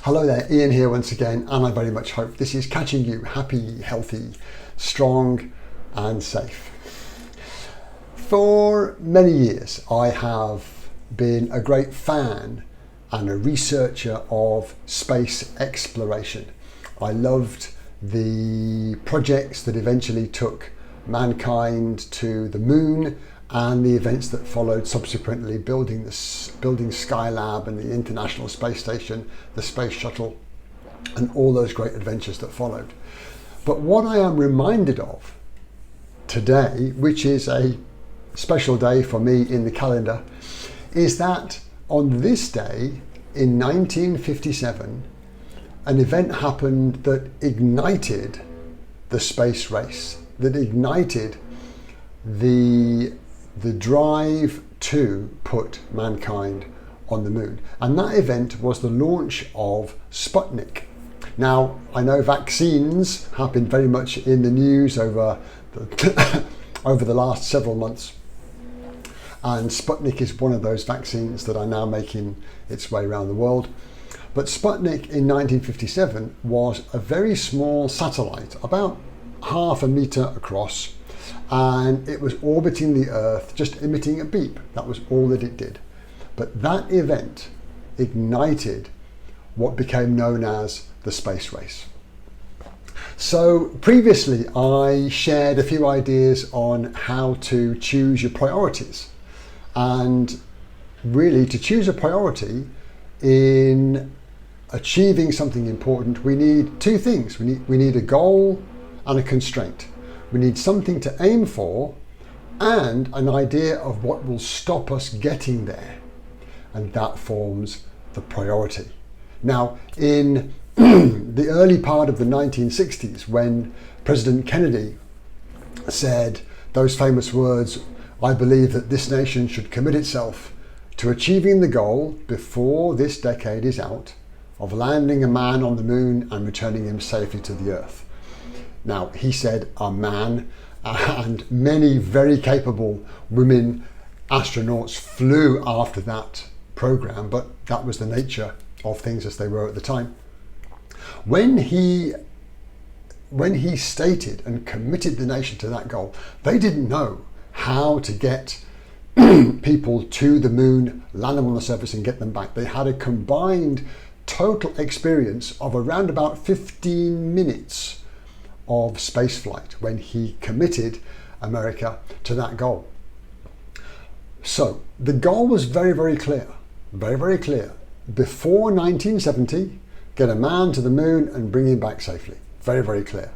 Hello there, Ian here once again, and I very much hope this is catching you happy, healthy, strong and safe. For many years I have been a great fan and a researcher of space exploration. I loved the projects that eventually took mankind to the moon and the events that followed subsequently, building Skylab and the International Space Station, the Space Shuttle, and all those great adventures that followed. But what I am reminded of today, which is a special day for me in the calendar, is that on this day in 1957, an event happened that ignited the space race, that ignited the drive to put mankind on the moon. And that event was the launch of Sputnik. Now, I know vaccines have been very much in the news over the last several months. And Sputnik is one of those vaccines that are now making its way around the world. But Sputnik in 1957 was a very small satellite, about half a meter across, and it was orbiting the Earth, just emitting a beep. That was all that it did. But that event ignited what became known as the space race. So previously I shared a few ideas on how to choose your priorities. And really, to choose a priority in achieving something important, we need two things. We need a goal and a constraint. We need something to aim for and an idea of what will stop us getting there. And that forms the priority. Now, in the early part of the 1960s, when President Kennedy said those famous words, "I believe that this nation should commit itself to achieving the goal before this decade is out of landing a man on the moon and returning him safely to the Earth." Now, he said a man, and many very capable women astronauts flew after that program, but that was the nature of things as they were at the time. When he stated and committed the nation to that goal, they didn't know how to get people to the moon, land them on the surface and get them back. They had a combined total experience of around about 15 minutes of spaceflight when he committed America to that goal. So the goal was very, very clear, very, very clear. Before 1970, get a man to the moon and bring him back safely. Very, very clear.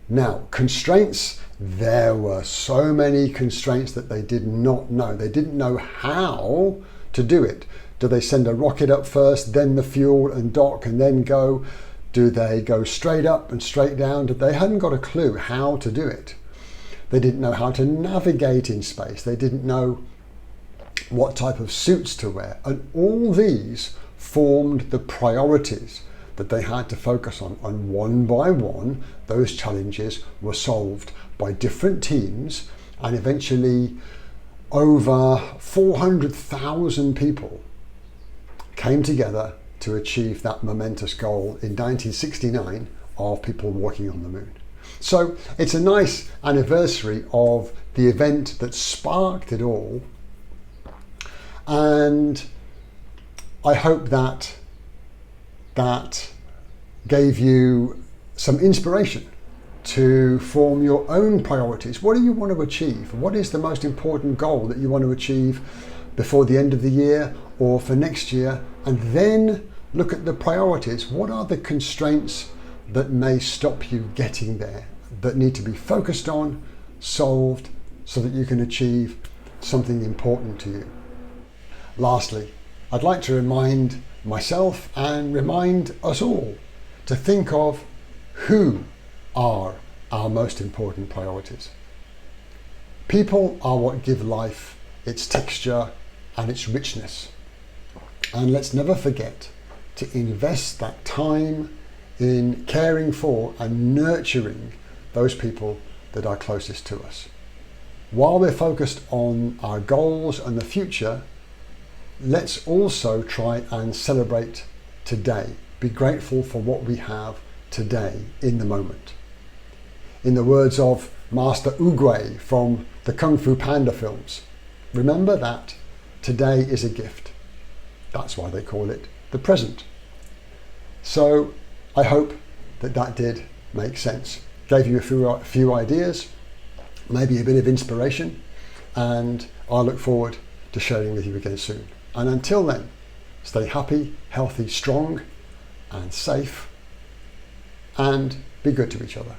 Now, constraints, there were so many constraints that they did not know. They didn't know how to do it. Do they send a rocket up first, then the fuel and dock and then go? Do they go straight up and straight down? They hadn't got a clue how to do it. They didn't know how to navigate in space. They didn't know what type of suits to wear. And all these formed the priorities that they had to focus on. And one by one, those challenges were solved by different teams, and eventually over 400,000 people came together to achieve that momentous goal in 1969 of people walking on the moon. So it's a nice anniversary of the event that sparked it all, and I hope that gave you some inspiration to form your own priorities. What do you want to achieve? What is the most important goal that you want to achieve before the end of the year or for next year? And then look at the priorities. What are the constraints that may stop you getting there, that need to be focused on, solved, so that you can achieve something important to you? Lastly, I'd like to remind myself and remind us all to think of who are our most important priorities. People are what give life its texture and its richness. And let's never forget to invest that time in caring for and nurturing those people that are closest to us. While we're focused on our goals and the future, let's also try and celebrate today be grateful for what we have today in the moment. In the words of Master Oogway from the Kung Fu Panda films, remember that today is a gift. That's why they call it the present. So I hope that did make sense. Gave you a few ideas, maybe a bit of inspiration, and I look forward to sharing with you again soon. And until then, stay happy, healthy, strong, and safe, and be good to each other.